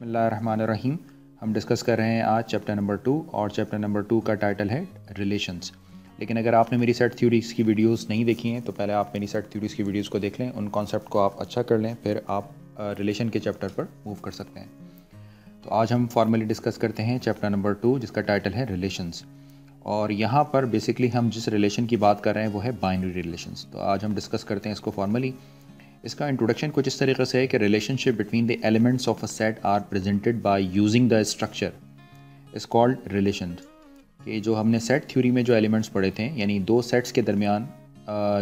बिस्मिल्लाहिर्रहमानिर्रहीम। हम डिस्कस कर रहे हैं आज चैप्टर नंबर 2 और चैप्टर नंबर 2 का टाइटल है रिलेशंस। लेकिन अगर आपने मेरी सेट थ्योरीज़ की वीडियोस नहीं देखी हैं तो पहले आप मेरी सेट थ्योरीज़ की वीडियोस को देख लें, उन कॉन्सेप्ट को आप अच्छा कर लें, फिर आप रिलेशन के चैप्टर पर मूव कर सकते हैं। तो आज हम फॉर्मली डिस्कस करते हैं चैप्टर नंबर 2 जिसका टाइटल है रिलेशंस। और यहाँ पर बेसिकली हम जिस रिलेशन की बात कर रहे हैं वो है बाइनरी रिलेशंस। तो आज हम डिस्कस करते हैं इसको फॉर्मली। इसका इंट्रोडक्शन कुछ इस तरीके से है कि relationship between the elements of a set are presented by using the structure is called relation. कि जो हमने सेट थ्योरी में जो एलिमेंट्स पढ़े थे, यानी दो सेट्स के दरमियान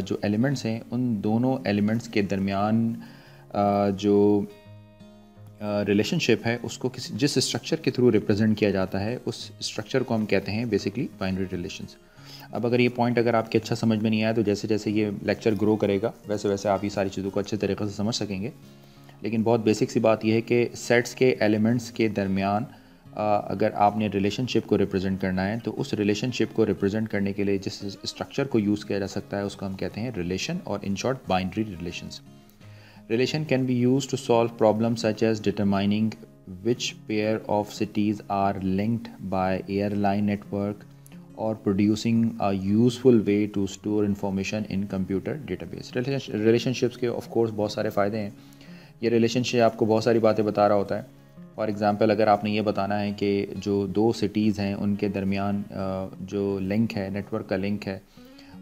जो एलिमेंट्स हैं उन दोनों एलिमेंट्स के दरमियान जो रिलेशनशिप है उसको जिस स्ट्रक्चर के थ्रू रिप्रेजेंट किया जाता है उस स्ट्रक्चर को हम कहते हैं बेसिकली बाइनरी रिलेशंस। अब अगर ये पॉइंट अगर आपके अच्छा समझ में नहीं आया तो जैसे जैसे ये लेक्चर ग्रो करेगा वैसे वैसे आप ये सारी चीज़ों को अच्छे तरीके से समझ सकेंगे। लेकिन बहुत बेसिक सी बात यह है कि सेट्स के एलिमेंट्स के दरमियान अगर आपने रिलेशनशिप को रिप्रेजेंट करना है तो उस रिलेशनशिप को रिप्रेजेंट करने के लिए जिस स्ट्रक्चर को यूज़ किया जा सकता है उसको हम कहते हैं रिलेशन, और इन short binary relations. Relation can be used to solve problems such as determining which pair of cities are linked by airline network or producing a useful way to store information in computer database. Relationships के of course बहुत सारे फ़ायदे हैं। ये relationship आपको बहुत सारी बातें बता रहा होता है। फॉर एग्ज़ाम्पल अगर आपने ये बताना है कि जो दो सिटीज़ हैं उनके दरमियान जो लिंक है, नेटवर्क का लिंक है,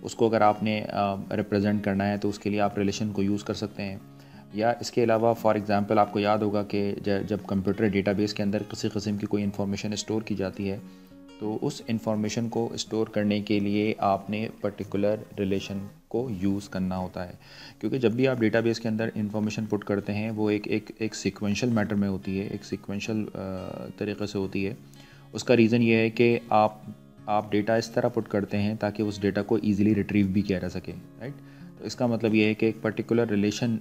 उसको अगर आपने रिप्रेजेंट करना है तो उसके लिए आप रिलेशन को यूज़ कर सकते हैं। या इसके अलावा फॉर एग्ज़ाम्पल आपको याद होगा कि जब कंप्यूटर डेटाबेस के अंदर किसी किस्म की कोई इन्फॉर्मेशन स्टोर की जाती है तो उस इन्फॉर्मेशन को स्टोर करने के लिए आपने पर्टिकुलर रिलेशन को यूज़ करना होता है। क्योंकि जब भी आप डेटाबेस के अंदर इन्फॉर्मेशन पुट करते हैं वो एक सीक्वेंशियल मैटर में होती है, एक सीक्वेंशियल तरीक़े से होती है। उसका रीज़न ये है कि आप डेटा इस तरह पुट करते हैं ताकि उस डेटा को ईज़िली रिट्रीव भी किया जा सके, राइट। तो इसका मतलब ये है कि एक पर्टिकुलर रिलेशन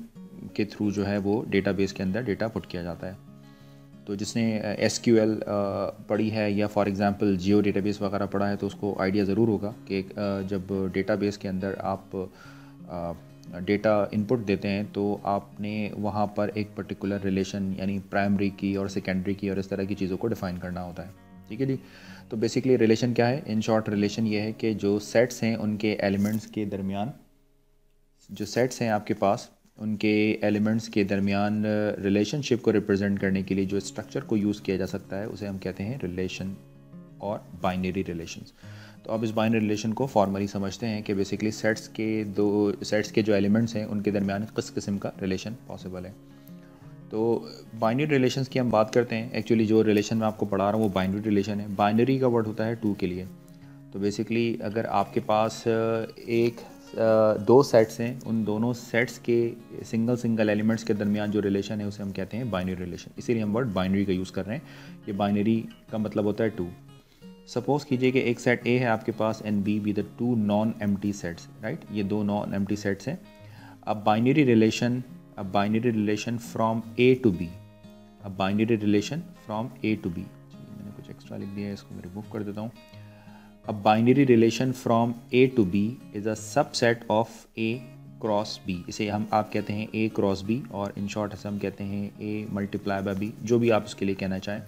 के थ्रू जो है वो डेटाबेस के अंदर डेटा पुट किया जाता है। तो जिसने SQL पढ़ी है या फॉर एग्ज़ाम्पल जियो डेटाबेस वगैरह पढ़ा है तो उसको आइडिया ज़रूर होगा कि जब डेटाबेस के अंदर आप डेटा इनपुट देते हैं तो आपने वहाँ पर एक पर्टिकुलर रिलेशन यानी प्राइमरी की और सेकेंडरी की और इस तरह की चीज़ों को डिफ़ाइन करना होता है। ठीक है जी। तो बेसिकली रिलेशन क्या है? इन शॉर्ट रिलेशन ये है कि जो सेट्स हैं उनके एलिमेंट्स के दरमियान, जो सेट्स हैं आपके पास उनके एलिमेंट्स के दरमियान रिलेशनशिप को रिप्रेजेंट करने के लिए जो स्ट्रक्चर को यूज़ किया जा सकता है उसे हम कहते हैं रिलेशन और बाइनरी रिलेशंस। तो अब इस बाइनरी रिलेशन को फॉर्मली समझते हैं कि बेसिकली सेट्स के जो एलिमेंट्स हैं उनके दरमियान किस किस्म का रिलेशन पॉसिबल है। तो बाइनरी रिलेशंस की हम बात करते हैं। एक्चुअली जो रिलेशन मैं आपको पढ़ा रहा हूँ वो बाइनरी रिलेशन है। बाइनरी का वर्ड होता है 2 के लिए। तो बेसिकली अगर आपके पास दो सेट्स हैं, उन दोनों सेट्स के सिंगल एलिमेंट्स के दरमियान जो रिलेशन है उसे हम कहते हैं बाइनरी रिलेशन। इसीलिए हम वर्ड बाइनरी का यूज़ कर रहे हैं। ये बाइनरी का मतलब होता है 2। सपोज़ कीजिए कि एक सेट A है आपके पास and B with 2 non empty sets, right. ये दो नॉन एम्प्टी सेट्स हैं। अब binary relation from A to B, अब binary relation from A to B, मैंने कुछ एक्स्ट्रा लिख दिया है, इसको मैं रिमूव कर देता हूँ। A binary relation from A to B is a subset of A cross B। इसे आप कहते हैं A क्रॉस B, और इन शॉर्ट से हम कहते हैं A मल्टीप्लाई बाय B, जो भी आप उसके लिए कहना चाहें।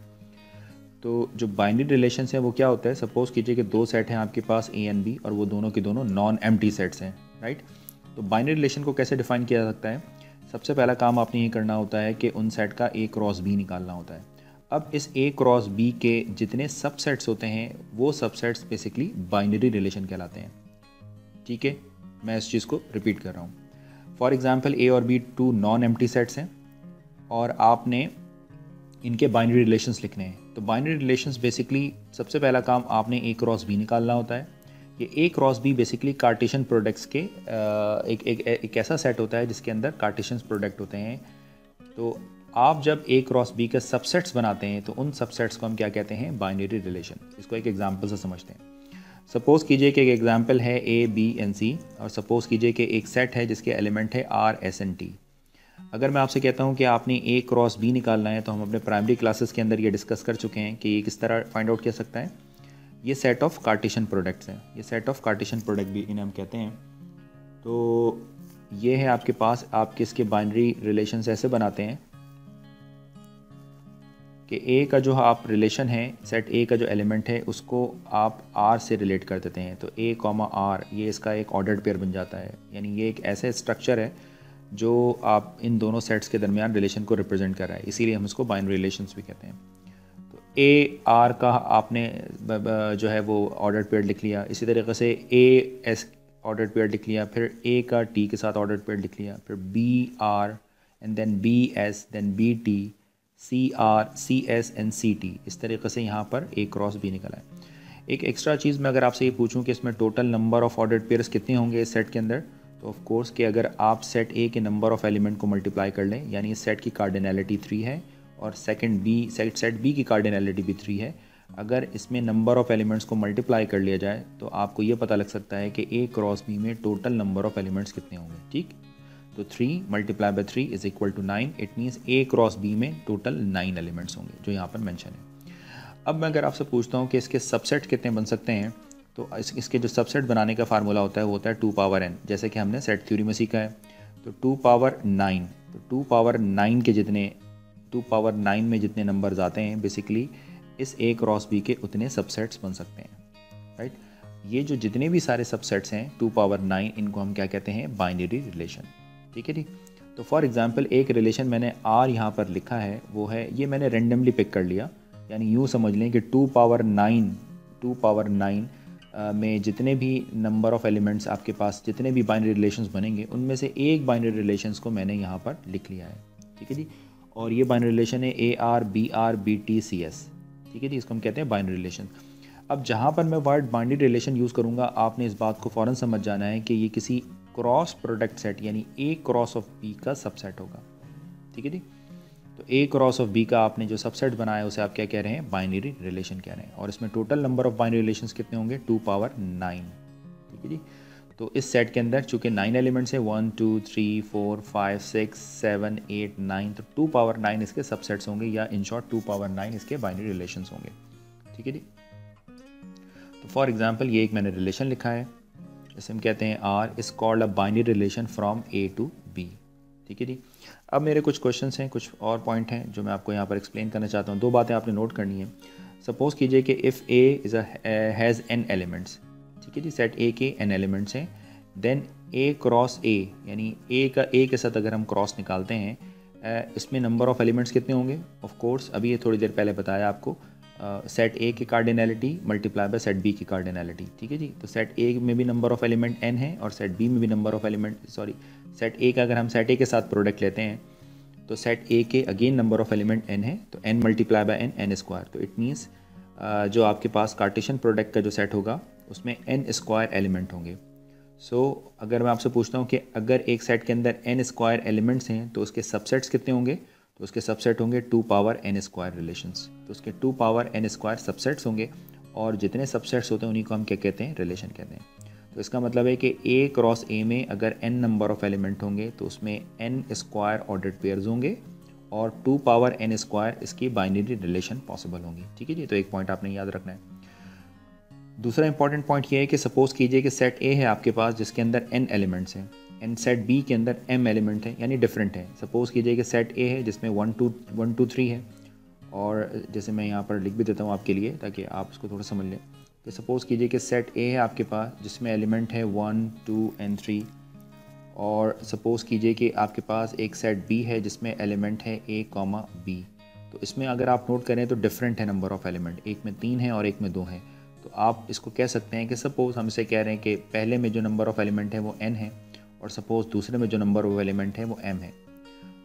तो जो बाइनरी रिलेशन है वो क्या होता है? सपोज़ कीजिए कि दो सेट हैं आपके पास A एंड B और वो दोनों के दोनों नॉन एम्प्टी सेट्स हैं, राइट। तो बाइनरी रिलेशन को कैसे डिफ़ाइन किया जा सकता है? सबसे पहला काम आपने ये करना होता है कि उन सेट का A क्रॉस B निकालना होता है। अब इस A क्रॉस B के जितने सबसेट्स होते हैं वो सबसेट्स बेसिकली बाइनरी रिलेशन कहलाते हैं। ठीक है, मैं इस चीज़ को रिपीट कर रहा हूँ। फॉर एग्जांपल A और B 2 नॉन एम्प्टी सेट्स हैं और आपने इनके बाइनरी रिलेशंस लिखने हैं। तो बाइनरी रिलेशंस बेसिकली सबसे पहला काम आपने A क्रॉस B निकालना होता है। ये A cross B basically Cartesian products के एक ऐसा सेट होता है जिसके अंदर कार्टेशियन प्रोडक्ट होते हैं। तो आप जब A क्रॉस B के सबसेट्स बनाते हैं तो उन सबसेट्स को हम क्या कहते हैं? Binary relation. इसको एक एग्जांपल से समझते हैं। सपोज़ कीजिए कि एक एग्जांपल है A, B एंड C, और सपोज़ कीजिए कि एक सेट है जिसके एलिमेंट है R, S एंड T। अगर मैं आपसे कहता हूं कि आपने A क्रॉस B निकालना है तो हम अपने प्राइमरी क्लासेस के अंदर ये डिस्कस कर चुके हैं कि ये किस तरह फाइंड आउट किया सकता है। ये सेट ऑफ कार्टेशियन प्रोडक्ट्स हैं, ये सेट ऑफ कार्टेशियन प्रोडक्ट भी इन्हें हम कहते हैं। तो ये है आपके पास, आप किसके बाइनरी रिलेशंस ऐसे बनाते हैं कि ए का जो आप रिलेशन है, सेट ए का जो एलिमेंट है उसको आप आर से रिलेट कर देते हैं, तो ए कॉमा आर ये इसका एक ऑर्डर्ड पेयर बन जाता है। यानी ये एक ऐसे स्ट्रक्चर है जो आप इन दोनों सेट्स के दरमियान रिलेशन को रिप्रेजेंट कर रहा है, इसीलिए हम इसको बाइनरी रिलेशंस भी कहते हैं। तो ए आर का आपने जो है वो ऑर्डर्ड पेयर लिख लिया, इसी तरीके से ए एस ऑर्डर्ड पेयर लिख लिया, फिर ए का टी के साथ ऑर्डर्ड पेयर लिख लिया, फिर B R and then B S then B T C R C S and C T. इस तरीके से यहाँ पर ए क्रॉस बी निकला है। एक एक्स्ट्रा चीज़ मैं अगर आपसे ये पूछूं कि इसमें total number of ordered pairs कितने होंगे इस सेट के अंदर, तो ऑफ कोर्स कि अगर आप सेट ए के नंबर ऑफ एलिमेंट को मल्टीप्लाई कर लें, यानी इस सेट की कार्डिनैलिटी 3 है और सेट बी की कार्डिनैलिटी भी 3 है, अगर इसमें नंबर ऑफ एलिमेंट्स को मल्टीप्लाई कर लिया जाए तो आपको ये पता लग सकता है कि ए क्रॉस बी में टोटल नंबर ऑफ एलिमेंट्स कितने होंगे। ठीक, तो 3 multiply by 3 is equal to 9। It means A cross B में टोटल 9 एलिमेंट्स होंगे जो यहाँ पर मेंशन है। अब मैं अगर आपसे पूछता हूँ कि इसके सबसेट कितने बन सकते हैं, तो इसके जो सबसेट बनाने का फार्मूला होता है वो होता है 2 पावर n, जैसे कि हमने सेट थ्योरी में सीखा है। तो 2 पावर 9, तो 2 पावर 9 के जितने 2 पावर 9 में जितने नंबर्स आते हैं बेसिकली इस ए क्रॉस बी के उतने सबसेट्स बन सकते हैं। राइट, ये जो जितने भी सारे सबसेट्स हैं 2 पावर 9, इनको हम क्या कहते हैं, बाइनरी रिलेशन। ठीक है जी। तो फॉर एग्जांपल एक रिलेशन मैंने आर यहाँ पर लिखा है, वो है, ये मैंने रेंडमली पिक कर लिया, यानी यूँ समझ लें कि 2 पावर 9 में जितने भी नंबर ऑफ एलिमेंट्स आपके पास, जितने भी बाइनरी रिलेशंस बनेंगे उनमें से एक बाइनरी रिलेशंस को मैंने यहाँ पर लिख लिया है। ठीक है जी, और ये बाइनरी रिलेशन है A R B T C S. ठीक है जी, इसको हम कहते हैं बाइनरी रिलेशन। अब जहाँ पर मैं वर्ड बाइनरी रिलेशन यूज़ करूँगा, आपने इस बात को फ़ौरन समझ जाना है कि ये किसी क्रॉस प्रोडक्ट सेट यानी ए क्रॉस ऑफ बी का सबसेट होगा। ठीक है जी, तो ए क्रॉस ऑफ बी का आपने जो सबसेट बनाया उसे आप क्या कह रहे हैं, बाइनरी रिलेशन कह रहे हैं। और इसमें total number of binary relations कितने होंगे, 2 पावर 9। ठीक है जी, तो इस सेट के अंदर चूँकि 9 एलिमेंट्स हैं, 1 2 3 4 5 6 7 8 9, तो 2 पावर 9 इसके सबसेट्स होंगे, या इन शॉर्ट 2 पावर 9 इसके बाइनरी रिलेशंस होंगे। ठीक है जी, तो फॉर एग्जांपल ये एक मैंने रिलेशन लिखा है, जैसे हम कहते हैं R is called a binary relation from A to B. ठीक है जी, अब मेरे कुछ क्वेश्चंस हैं, कुछ और पॉइंट हैं जो मैं आपको यहाँ पर एक्सप्लेन करना चाहता हूँ। 2 बातें आपने नोट करनी है। सपोज़ कीजिए कि if A is has n elements. ठीक है जी, सेट ए के n एलिमेंट्स हैं, देन ए क्रॉस ए, यानी ए का ए के साथ अगर हम क्रॉस निकालते हैं, इसमें नंबर ऑफ एलिमेंट्स कितने होंगे। ऑफ कोर्स अभी ये थोड़ी देर पहले बताया आपको, सेट ए की cardinality multiply by set B की कार्डिनैलिटी। ठीक है जी, तो सेट ए में भी नंबर ऑफ एलिमेंट n है और सेट बी में भी नंबर ऑफ एलिमेंट, सेट ए का अगर हम सेट ए के साथ प्रोडक्ट लेते हैं तो सेट ए के again number of element n है, तो n multiply by n square. तो इट मीन्स जो आपके पास कार्टेशियन प्रोडक्ट का जो सेट होगा उसमें n स्क्वायर एलिमेंट होंगे। सो अगर मैं आपसे पूछता हूँ कि अगर एक सेट के अंदर n स्क्वायर एलिमेंट्स हैं तो उसके सबसेट्स कितने होंगे, तो उसके सबसेट होंगे 2 पावर n स्क्वायर रिलेशंस। तो उसके 2 पावर n स्क्वायर सबसेट्स होंगे, और जितने सबसेट्स होते हैं उन्हीं को हम क्या कहते हैं, रिलेशन कहते हैं। तो इसका मतलब है कि a क्रॉस a में अगर n नंबर ऑफ एलिमेंट होंगे तो उसमें n स्क्वायर ऑर्डर्ड पेयर्स होंगे और 2 पावर n स्क्वायर इसकी बाइनरी रिलेशन पॉसिबल होंगी। ठीक है जी, तो एक पॉइंट आपने याद रखना है। दूसरा इंपॉर्टेंट पॉइंट ये है कि सपोज़ कीजिए कि सेट ए है आपके पास जिसके अंदर n एलिमेंट्स हैं, एंड सेट बी के अंदर m एलिमेंट है, यानी डिफरेंट है। सपोज़ कीजिए कि सेट ए है जिसमें 1 2 3 है, और जैसे मैं यहाँ पर लिख भी देता हूँ आपके लिए ताकि आप उसको थोड़ा समझ लें। कि सपोज़ कीजिए कि सेट ए है आपके पास जिसमें एलिमेंट है 1 2 एंड 3, और सपोज़ कीजिए कि आपके पास एक सेट बी है जिसमें एलिमेंट है a कॉमा बी। तो इसमें अगर आप नोट करें तो डिफरेंट है नंबर ऑफ़ एलिमेंट, एक में 3 है और एक में 2 है। तो आप इसको कह सकते हैं कि सपोज़ हम इसे कह रहे हैं कि पहले में जो नंबर ऑफ़ एलिमेंट है वो n है, और सपोज़ दूसरे में जो नंबर ऑफ एलिमेंट है वो m है।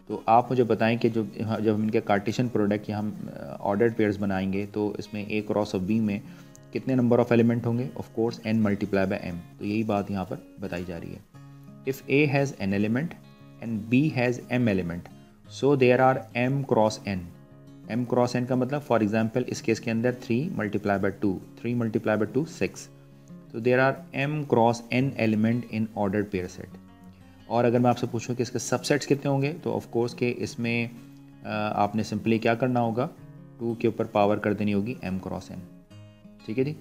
तो आप मुझे बताएं कि जब हम इनके कार्टेशियन प्रोडक्ट या हम ऑर्डर्ड पेयर्स बनाएंगे तो इसमें a क्रॉस ऑफ b में कितने नंबर ऑफ़ एलिमेंट होंगे। Of course n multiply by m। तो यही बात यहाँ पर बताई जा रही है। If a has n element and b has m element, so there are m cross n। m cross n का मतलब फॉर एग्जांपल इस केस के अंदर 3 मल्टीप्लाई बाय 2, 3 मल्टीप्लाई बाय 2 6। तो there are m cross n element in ordered pair set. और अगर मैं आपसे पूछूं कि इसके सबसेट्स कितने होंगे, तो ऑफ कोर्स के इसमें आपने सिंपली क्या करना होगा, 2 के ऊपर पावर कर देनी होगी m क्रॉस n। ठीक है जी,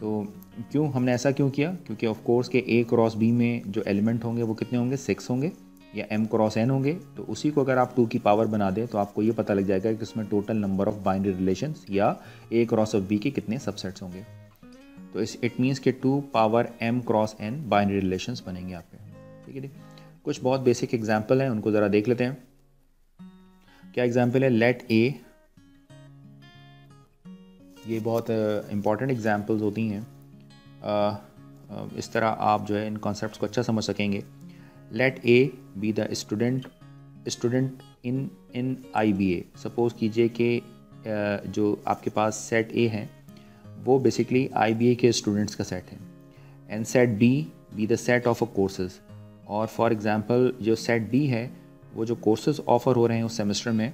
तो क्यों हमने ऐसा क्यों किया, क्योंकि ऑफ कोर्स के a क्रॉस b में जो एलिमेंट होंगे वो कितने होंगे, 6 होंगे, या m क्रॉस n होंगे, तो उसी को अगर आप 2 की पावर बना दें तो आपको ये पता लग जाएगा कि उसमें total number of binary relations या a क्रॉस ऑफ b के कितने सबसेट्स होंगे। तो इट मीन्स कि 2 power m cross n binary relations बनेंगे आपके। ठीक है जी। कुछ बहुत बेसिक एग्जाम्पल हैं, उनको ज़रा देख लेते हैं। क्या एग्जाम्पल है, लेट a, ये बहुत इंपॉर्टेंट एग्जाम्पल्स होती हैं, इस तरह आप जो है इन कॉन्सेप्ट्स को अच्छा समझ सकेंगे। Let a be the student in IBA। Suppose कीजिए कि जो आपके पास सेट A है वो बेसिकली IBA के स्टूडेंट्स का सेट है, and set B be the set of a courses. और फॉर एग्जांपल जो सेट B है वो जो कोर्सेज ऑफ़र हो रहे हैं उस सेमेस्टर में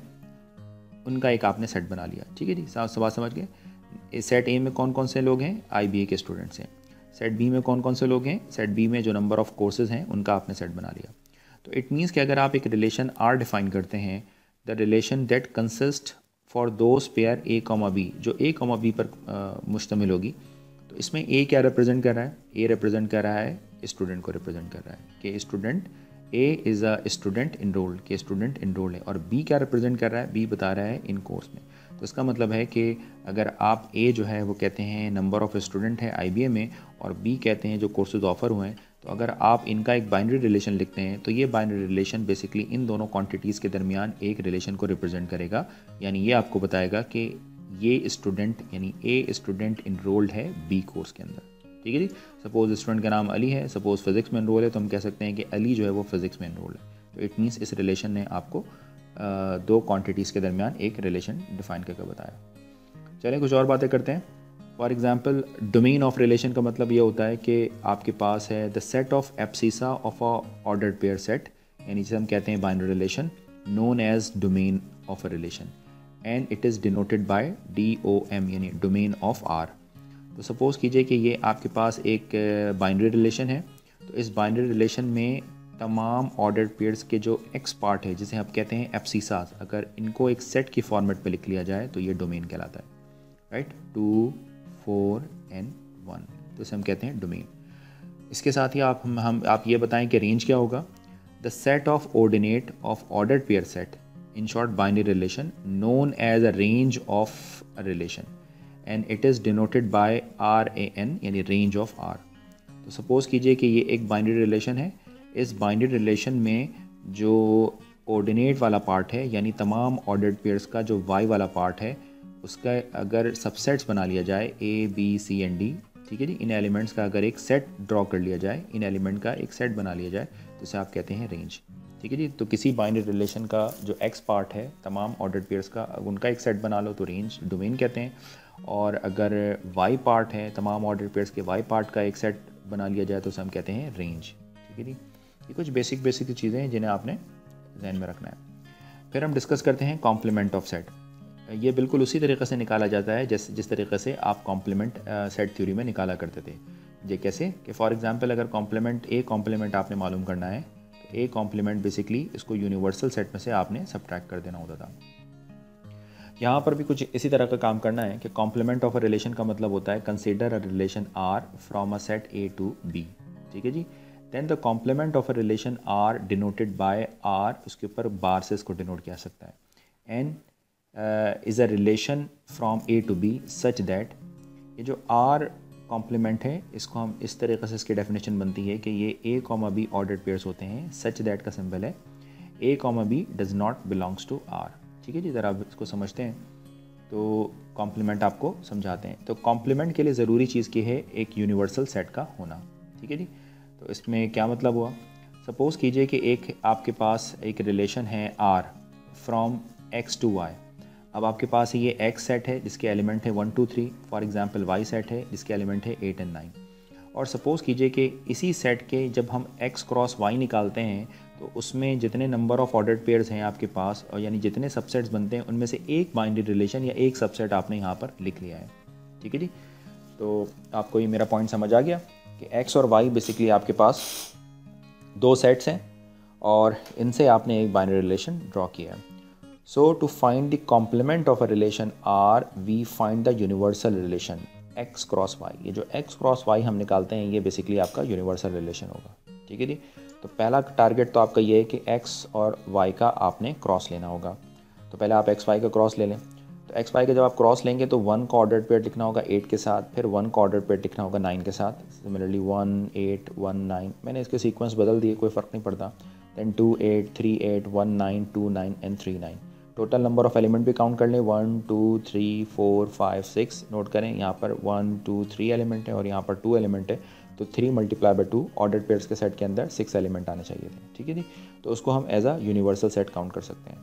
उनका एक आपने सेट बना लिया। ठीक है जी, सवाल समझ गए। सेट A में कौन कौन से लोग हैं, IBA के स्टूडेंट्स हैं। सेट B में कौन कौन से लोग हैं, सेट B में जो नंबर ऑफ़ कोर्सेज हैं उनका आपने सेट बना लिया। तो इट मीन्स कि अगर आप एक रिलेशन R डिफ़ाइन करते हैं, the relation that consist for those pair A, B, जो A, B पर मुश्तमिल होगी, तो इसमें A क्या रिप्रेजेंट कर रहा है, A रिप्रेजेंट कर रहा है स्टूडेंट को रिप्रेजेंट कर रहा है कि student A is a student enrolled, के स्टूडेंट इनरोल्ड है। और B क्या रिप्रेजेंट कर रहा है, B बता रहा है इन कोर्स में। तो इसका मतलब है कि अगर आप A जो है वो कहते हैं नंबर ऑफ़ स्टूडेंट है IBA में, और B कहते हैं जो कोर्सेज ऑफ़र हुए हैं, तो अगर आप इनका एक बाइनरी रिलेशन लिखते हैं तो ये बाइनरी रिलेशन बेसिकली इन दोनों क्वांटिटीज़ के दरमियान एक रिलेशन को रिप्रेजेंट करेगा। यानी ये आपको बताएगा कि ये स्टूडेंट यानी A स्टूडेंट इनरोल्ड है B कोर्स के अंदर। ठीक है जी। सपोज़ स्टूडेंट का नाम अली है, सपोज़ फिज़िक्स में इनरोल है, तो हम कह सकते हैं कि अली जो है वो फिज़िक्स में इनरोल है। तो इट मीन्स इस रिलेशन ने आपको दो क्वांटिटीज़ के दरमियान एक रिलेशन डिफ़ाइन करके बताया। चलें कुछ और बातें करते हैं। For example domain of relation का मतलब ये होता है कि आपके पास है the set of abscissa of a ordered pair set, यानी जिसे हम कहते हैं binary relation, known as domain of a relation, and it is denoted by DOM यानी डोमेन ऑफ R। तो सपोज़ कीजिए कि ये आपके पास एक बाइनरी रिलेशन है, तो इस बाइनरी रिलेशन में तमाम ऑर्डर्ड पेयर्स के जो X पार्ट है जिसे हम कहते हैं एब्सिसास, अगर इनको एक सेट की फॉर्मेट पे लिख लिया जाए तो ये डोमेन कहलाता है। राइट, 2, 4 and 1, तो इसे हम कहते हैं डोमेन। इसके साथ ही आप ये बताएं कि रेंज क्या होगा। The set of ordinate of ordered pair set, in short binary relation, known as a range of a relation and it is denoted by RAN यानी रेंज ऑफ R। तो सपोज़ कीजिए कि ये एक बाइनरी रिलेशन है, इस binary relation में जो ऑर्डिनेट वाला पार्ट है यानी तमाम ऑर्डर्ड पेयर्स का जो Y वाला पार्ट है उसका अगर सबसेट्स बना लिया जाए A, B, C and D, ठीक है जी, इन एलिमेंट्स का अगर एक सेट ड्रॉ कर लिया जाए, इन एलिमेंट का एक सेट बना लिया जाए, तो उसे आप कहते हैं रेंज। ठीक है जी। तो किसी बाइनरी रिलेशन का जो X पार्ट है तमाम ऑर्डर्ड पेयर्स का, उनका एक सेट बना लो तो रेंज डोमेन कहते हैं, और अगर Y पार्ट है तमाम ऑर्डर्ड पेयर्स के Y पार्ट का एक सेट बना लिया जाए तो उसे हम कहते हैं रेंज। ठीक है जी। ये कुछ बेसिक चीज़ें हैं जिन्हें आपने ध्यान में रखना है। फिर हम डिस्कस करते हैं कॉम्प्लीमेंट ऑफ सेट। ये बिल्कुल उसी तरीके से निकाला जाता है जिस तरीके से आप कॉम्प्लीमेंट सेट थ्योरी में निकाला करते थे। ये कैसे कि फॉर एग्जांपल अगर A कॉम्प्लीमेंट आपने मालूम करना है तो A कॉम्प्लीमेंट बेसिकली इसको यूनिवर्सल सेट में से आपने सब्ट्रैक्ट कर देना होता था। यहाँ पर भी कुछ इसी तरह का काम करना है कि कॉम्प्लीमेंट ऑफ अ रिलेशन का मतलब होता है consider a relation R from a set A to B। ठीक है जी। Then the complement of a relation R denoted by R, उसके ऊपर बार से इसको डिनोट किया सकता है, and is a relation from A to B such that, ये जो R कॉम्प्लीमेंट है इसको हम इस तरीके से इसकी डेफिनेशन बनती है कि ये A, B ऑर्डर्ड पेयर्स होते हैं, सच दैट का सिंबल है A, B does not belongs to R। ठीक है जी। ज़रा आप इसको समझते हैं तो कॉम्प्लीमेंट आपको समझाते हैं। तो कॉम्प्लीमेंट के लिए ज़रूरी चीज़ की है एक यूनिवर्सल सेट का होना। ठीक है जी। तो इसमें क्या मतलब हुआ, सपोज़ कीजिए कि एक आपके पास एक रिलेशन है R from X to Y। अब आपके पास ये X सेट है जिसके एलिमेंट है 1, 2, 3, फॉर एग्जांपल Y सेट है जिसके एलिमेंट है 8 and 9। और सपोज़ कीजिए कि इसी सेट के जब हम X क्रॉस Y निकालते हैं तो उसमें जितने नंबर ऑफ़ ऑर्डर्ड पेयर्स हैं आपके पास, और यानी जितने सबसेट्स बनते हैं उनमें से एक बाइनरी रिलेशन या एक सबसेट आपने यहाँ पर लिख लिया है। ठीक है जी। तो आपको ये मेरा पॉइंट समझ आ गया कि X और Y बेसिकली आपके पास दो सेट्स हैं और इनसे आपने एक बाइनरी रिलेशन ड्रॉ किया है। So to find the complement of a relation R, we find the universal relation X cross Y। ये जो X cross Y हम निकालते हैं ये बेसिकली आपका यूनिवर्सल रिलेशन होगा। ठीक है जी। तो पहला टारगेट तो आपका ये है कि एक्स और वाई का आपने क्रॉस लेना होगा। तो पहले आप एक्स वाई का क्रॉस ले लें। तो एक्स वाई का जब आप क्रॉस लेंगे तो 1 का ऑर्डर पेयर लिखना होगा 8 के साथ, फिर 1 का ऑर्डर पेयर लिखना होगा 9 के साथ। सिमिलरली 1 8 1 9, मैंने इसके सीक्वेंस बदल दिए, कोई फ़र्क नहीं पड़ता। Then 2 8 3 8 1 9 2 9 and 3 9। Total number of element भी काउंट कर लें, 1 2 3 4 5 6। नोट करें यहाँ पर 1 2 3 एलिमेंट है और यहाँ पर 2 एलिमेंट है, तो 3 मल्टीप्लाई बाई 2 ऑर्डर पेयर्स के सेट के अंदर 6 एलिमेंट आने चाहिए थे। ठीक है जी, तो उसको हम as a universal set count कर सकते हैं।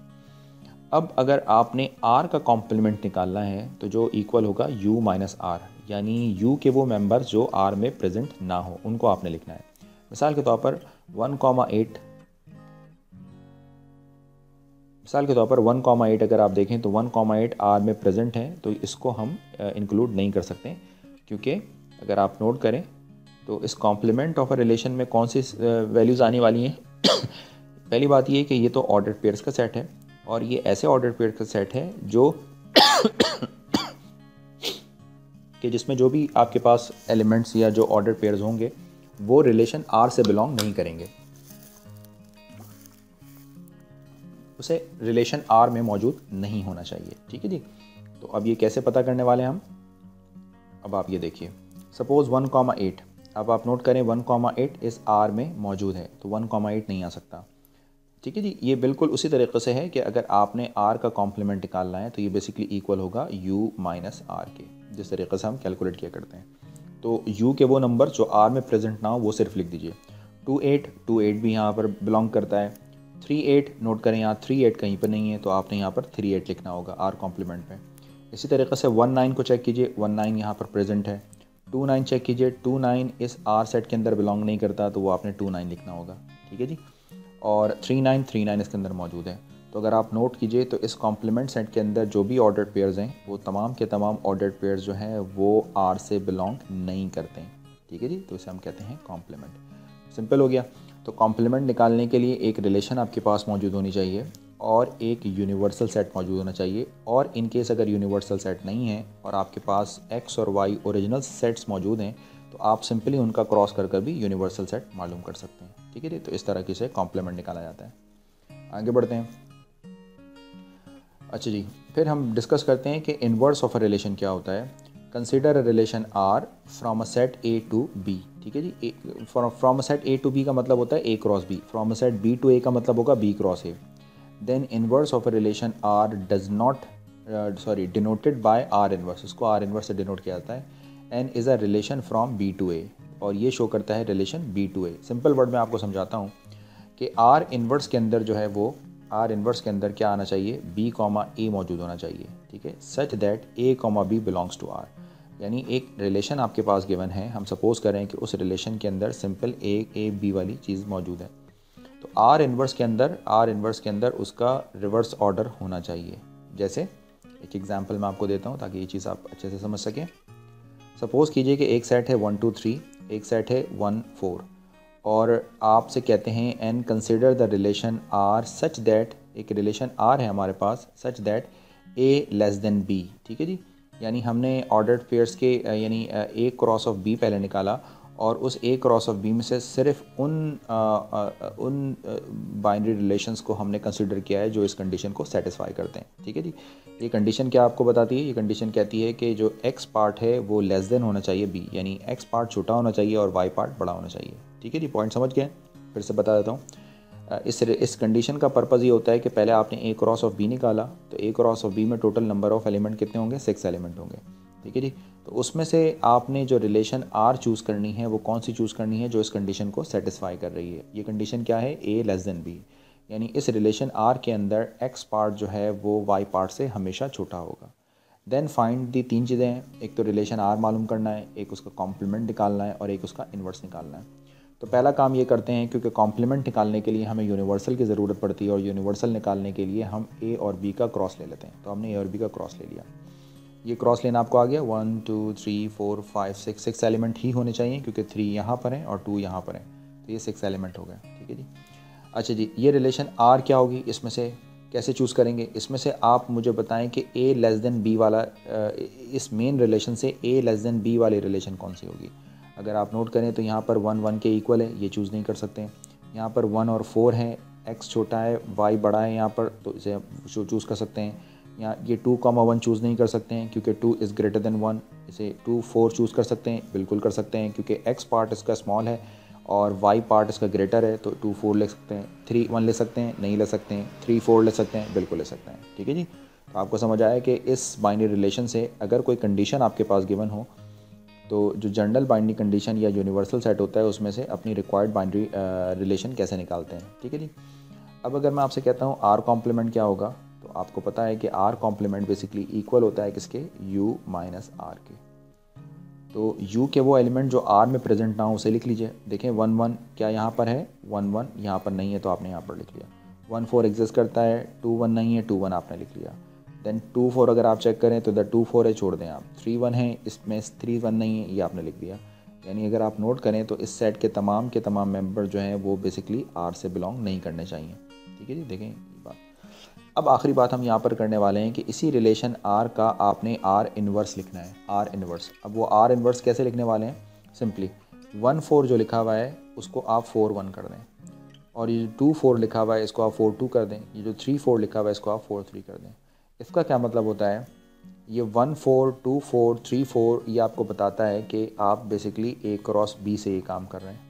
अब अगर आपने R का कॉम्प्लीमेंट निकालना है तो जो इक्वल होगा U माइनस आर, यानी U के वो मेंबर्स जो R में प्रेजेंट ना हो उनको आपने लिखना है। मिसाल के तौर पर 1,8 अगर आप देखें तो 1,8 R में प्रेजेंट है, तो इसको हम इंक्लूड नहीं कर सकते, क्योंकि अगर आप नोट करें तो इस कॉम्प्लीमेंट ऑफ अ रिलेशन में कौन सी वैल्यूज़ आने वाली हैं। पहली बात ये है कि ये तो ऑर्डर पेयर्स का सेट है, और ये ऐसे ऑर्डर पेयर का सेट है जो कि जिसमें जो भी आपके पास एलिमेंट्स या जो ऑर्डर पेयर्स होंगे वो रिलेशन R से बिलोंग नहीं करेंगे, उसे रिलेशन R में मौजूद नहीं होना चाहिए। ठीक है जी, तो अब ये कैसे पता करने वाले हैं हम। अब आप ये देखिए, सपोज़ 1,8, अब आप नोट करें 1,8 इस R में मौजूद है, तो 1,8 नहीं आ सकता। ठीक है जी, ये बिल्कुल उसी तरीके से है कि अगर आपने R का कॉम्प्लीमेंट निकालना है तो ये बेसिकली इक्वल होगा U माइनस आर के, जिस तरीके से हम कैलकुलेट किया करते हैं। तो U के वो नंबर जो R में प्रेजेंट ना हो वो सिर्फ लिख दीजिए। 2,8 भी यहाँ पर बिलोंग करता है। 3,8 नोट करें, यहाँ 3,8 कहीं पर नहीं है, तो आपने यहाँ पर 3,8 लिखना होगा R कॉम्प्लीमेंट में। इसी तरीके से 1,9 को चेक कीजिए, 1,9 यहाँ पर प्रेजेंट है। 2,9 चेक कीजिए, 2,9 इस R सेट के अंदर बिलोंग नहीं करता, तो वो आपने 2,9 लिखना होगा। ठीक है जी, और 3,9 इसके अंदर मौजूद है। तो अगर आप नोट कीजिए तो इस कॉम्प्लीमेंट सेट के अंदर जो भी ऑर्डर्ड पेयर्स हैं वो तमाम के तमाम ऑर्डर्ड पेयर्स जो हैं वो R से बिलोंग नहीं करते हैं। ठीक है जी, तो इसे हम कहते हैं कॉम्प्लीमेंट। सिंपल हो गया। तो कॉम्प्लीमेंट निकालने के लिए एक रिलेशन आपके पास मौजूद होनी चाहिए और एक यूनिवर्सल सेट मौजूद होना चाहिए, और इन केस अगर यूनिवर्सल सेट नहीं है और आपके पास x और y ओरिजिनल सेट्स मौजूद हैं तो आप सिंपली उनका क्रॉस कर भी यूनिवर्सल सेट मालूम कर सकते हैं। ठीक है जी, तो इस तरह की से कॉम्प्लीमेंट निकाला जाता है। आगे बढ़ते हैं। अच्छा जी, फिर हम डिस्कस करते हैं कि इनवर्स ऑफ अ रिलेशन क्या होता है। Consider a relation R from a set A to B। ठीक है जी, from a set A to B का मतलब होता है A cross B, from a set B to A का मतलब होगा B cross A। Then inverse of a relation R does not denoted by R inverse, इसको R इनवर्स से denote किया जाता है, and is a relation from B to A, और ये शो करता है relation B to A। Simple word में आपको समझाता हूँ कि R इनवर्स के अंदर जो है वो R इनवर्स के अंदर क्या आना चाहिए, B कॉमा A मौजूद होना चाहिए। ठीक है, such that A comma B belongs to R, यानी एक रिलेशन आपके पास गिवन है, हम सपोज करें कि उस रिलेशन के अंदर सिंपल A B वाली चीज़ मौजूद है, तो R इनवर्स के अंदर उसका रिवर्स ऑर्डर होना चाहिए। जैसे एक एग्जांपल मैं आपको देता हूँ ताकि ये चीज़ आप अच्छे से समझ सकें। सपोज़ कीजिए कि एक सेट है 1 2 3, एक सेट है 1 4, और आपसे कहते हैं and consider the relation R such that, एक रिलेशन R है हमारे पास, such that A less than B। ठीक है जी, यानी हमने ऑर्डर्ड पेयर्स के यानी A क्रॉस ऑफ B पहले निकाला, और उस A क्रॉस ऑफ B में से सिर्फ उन बाइनरी रिलेशंस को हमने कंसिडर किया है जो इस कंडीशन को सेटिस्फाई करते हैं। ठीक है जी, ये कंडीशन क्या आपको बताती है, ये कंडीशन कहती है कि जो x पार्ट है वो लेस देन होना चाहिए b, यानी x पार्ट छोटा होना चाहिए और y पार्ट बड़ा होना चाहिए। ठीक है जी, पॉइंट समझ गए। फिर से बता देता हूँ। इस कंडीशन का पर्पज़ ये होता है कि पहले आपने A क्रॉस ऑफ B निकाला, तो A क्रॉस ऑफ B में टोटल नंबर ऑफ एलिमेंट कितने होंगे, 6 एलिमेंट होंगे। ठीक है जी, तो उसमें से आपने जो रिलेशन R चूज़ करनी है वो कौन सी चूज़ करनी है, जो इस कंडीशन को सेटिस्फाई कर रही है। ये कंडीशन क्या है, A लेस देन B, यानी इस रिलेशन R के अंदर x पार्ट जो है वो y पार्ट से हमेशा छोटा होगा। देन फाइंड दी 3 चीज़ें हैं, एक तो रिलेशन R मालूम करना है, एक उसका कॉम्प्लीमेंट निकालना है और एक उसका इन्वर्स निकालना है। तो पहला काम ये करते हैं, क्योंकि कॉम्प्लीमेंट निकालने के लिए हमें यूनिवर्सल की ज़रूरत पड़ती है और यूनिवर्सल निकालने के लिए हम A और B का क्रॉस ले लेते हैं। तो हमने A और B का क्रॉस ले लिया। ये क्रॉस लेना आपको आ गया, 1 2 3 4 5 6 एलिमेंट ही होने चाहिए, क्योंकि 3 यहाँ पर हैं और 2 यहाँ पर हैं, तो ये 6 एलिमेंट हो गए। ठीक है जी। अच्छा जी, ये रिलेशन R क्या होगी, इसमें से कैसे चूज़ करेंगे, इसमें से आप मुझे बताएं कि A लेस देन B वाला, इस मेन रिलेशन से A लेस देन B वाली रिलेशन कौन सी होगी। अगर आप नोट करें तो यहाँ पर 1 1 के इक्वल है, ये चूज़ नहीं कर सकते हैं। यहाँ पर 1 और 4 हैं, x छोटा है y बड़ा है यहाँ पर, तो इसे चूज़ कर सकते हैं। यहाँ ये 2,1 चूज़ नहीं कर सकते हैं क्योंकि 2 इज़ ग्रेटर देन 1। इसे 2 4 चूज़ कर सकते हैं, बिल्कुल कर सकते हैं क्योंकि x पार्ट इसका स्मॉल है और y पार्ट इसका ग्रेटर है, तो 2 4 ले सकते हैं। 3 1 ले सकते हैं, नहीं ले सकते हैं। 3 4 ले सकते हैं, बिल्कुल ले सकते हैं। ठीक है जी। तो आपको समझ आया कि इस बाइनरी रिलेशन से अगर कोई कंडीशन आपके पास गिवन हो तो जो जनरल बाइनरी कंडीशन या यूनिवर्सल सेट होता है उसमें से अपनी रिक्वायर्ड बाइनरी रिलेशन कैसे निकालते हैं। ठीक है जी। अब अगर मैं आपसे कहता हूँ आर कॉम्प्लीमेंट क्या होगा, तो आपको पता है कि आर कॉम्प्लीमेंट बेसिकली इक्वल होता है किसके, u माइनस आर के। तो u के वो एलिमेंट जो r में प्रेजेंट ना हो उसे लिख लीजिए। देखें 1 1 क्या यहाँ पर है, 1 1 यहाँ पर नहीं है तो आपने यहाँ पर लिख लिया। 1 4 एग्जिस्ट करता है, 2 1 नहीं है, 2 1 आपने लिख लिया। देन 2 4 अगर आप चेक करें तो इधर 2 4 है, छोड़ दें आप। 3 1 है, इसमें 3 1 नहीं है, ये आपने लिख दिया। यानी अगर आप नोट करें तो इस सेट के तमाम मेंबर जो हैं वो बेसिकली r से बिलोंग नहीं करने चाहिए। ठीक है जी। देखें ये बात। अब आखिरी बात हम यहाँ पर करने वाले हैं कि इसी रिलेशन r का आपने r इन्वर्स लिखना है, r इन्वर्स। अब वो r इन्वर्स कैसे लिखने वाले हैं, सिंपली 1 4 जो लिखा हुआ है उसको आप 4 1 कर दें, और ये 2 4 लिखा हुआ है इसको आप 4 2 कर दें, ये जो 3 4 लिखा हुआ है इसको आप 4 3 कर दें। इसका क्या मतलब होता है, ये 1 4 2 4 3 4 ये आपको बताता है कि आप बेसिकली a क्रॉस b से ये काम कर रहे हैं।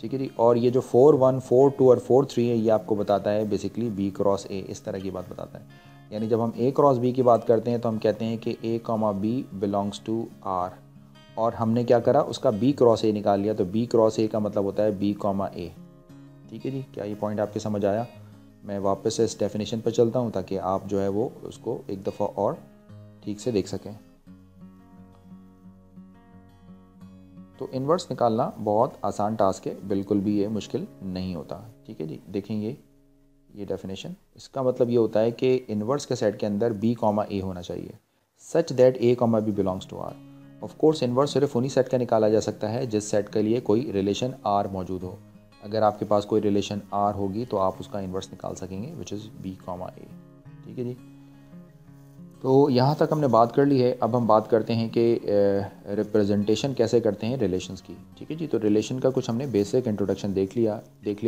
ठीक है जी। और ये जो 4 1 4 2 और 4 3 है ये आपको बताता है बेसिकली b क्रॉस a, इस तरह की बात बताता है। यानी जब हम a क्रॉस b की बात करते हैं तो हम कहते हैं कि a comma b belongs to r, और हमने क्या करा, उसका b क्रॉस a निकाल लिया, तो b क्रॉस a का मतलब होता है b कॉमा a। ठीक है जी। क्या ये पॉइंट आपके समझ आया? मैं वापस से इस डेफिनेशन पर चलता हूँ ताकि आप जो है वो उसको एक दफ़ा और ठीक से देख सकें। तो इन्वर्स निकालना बहुत आसान टास्क है, बिल्कुल भी ये मुश्किल नहीं होता। ठीक है जी। देखेंगे ये डेफिनेशन, इसका मतलब ये होता है कि इन्वर्स के सेट के अंदर b कॉमा a होना चाहिए such that a comma b belongs to r। Of course inverse सिर्फ उन्हीं सेट का निकाला जा सकता है जिस सेट के लिए कोई रिलेशन r मौजूद हो। अगर आपके पास कोई रिलेशन r होगी तो आप उसका इन्वर्स निकाल सकेंगे which is b comma a। ठीक है जी। तो यहाँ तक हमने बात कर ली है। अब हम बात करते हैं कि रिप्रेजेंटेशन कैसे करते हैं रिलेशंस की। ठीक है जी। तो रिलेशन का कुछ हमने बेसिक इंट्रोडक्शन देख लिया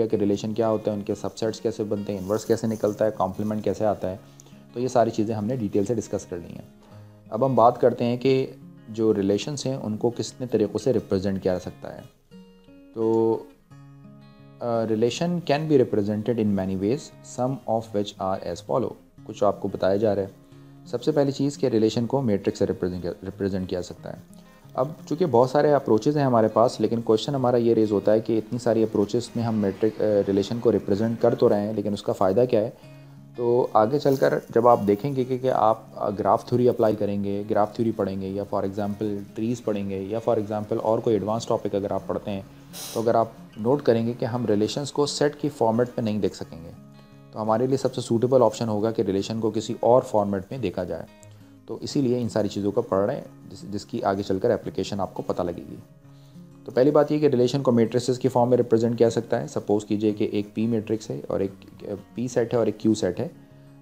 कि रिलेशन क्या होता है, उनके सबसेट्स कैसे बनते हैं, इन्वर्स कैसे निकलता है, कॉम्प्लीमेंट कैसे आता है। तो ये सारी चीज़ें हमने डिटेल से डिस्कस कर ली हैं। अब हम बात करते हैं कि जो रिलेशंस हैं उनको कितने तरीक़ों से रिप्रेजेंट किया जा सकता है। तो relation can be represented in many ways, some of which are as follow. कुछ आपको बताया जा रहा है। सबसे पहली चीज़ कि रिलेशन को मैट्रिक्स से रिप्रेजेंट किया सकता है। अब चूँकि बहुत सारे अप्रोचेज़ हैं हमारे पास, लेकिन क्वेश्चन हमारा ये रेज़ होता है कि इतनी सारी अप्रोचेज़ में हम मैट्रिक रिलेशन को रिप्रेजेंट कर तो रहे हैं, लेकिन उसका फ़ायदा क्या है। तो आगे चलकर जब आप देखेंगे कि आप ग्राफ थ्योरी अप्लाई करेंगे, ग्राफ थ्योरी पढ़ेंगे, या फॉर एग्जांपल ट्रीज़ पढ़ेंगे, या फॉर एग्जांपल और कोई एडवांस टॉपिक अगर आप पढ़ते हैं, तो अगर आप नोट करेंगे कि हम रिलेशंस को सेट की फॉर्मेट में नहीं देख सकेंगे, तो हमारे लिए सबसे सूटेबल ऑप्शन होगा कि रिलेशन को किसी और फॉर्मेट में देखा जाए। तो इसीलिए इन सारी चीज़ों को पढ़ रहे हैं जिसकी आगे चलकर एप्लीकेशन आपको पता लगेगी। तो पहली बात ये कि रिलेशन को मैट्रिसेस की फॉर्म में रिप्रेजेंट किया सकता है। सपोज़ कीजिए कि एक पी मैट्रिक्स है और एक पी सेट है और एक क्यू सेट है।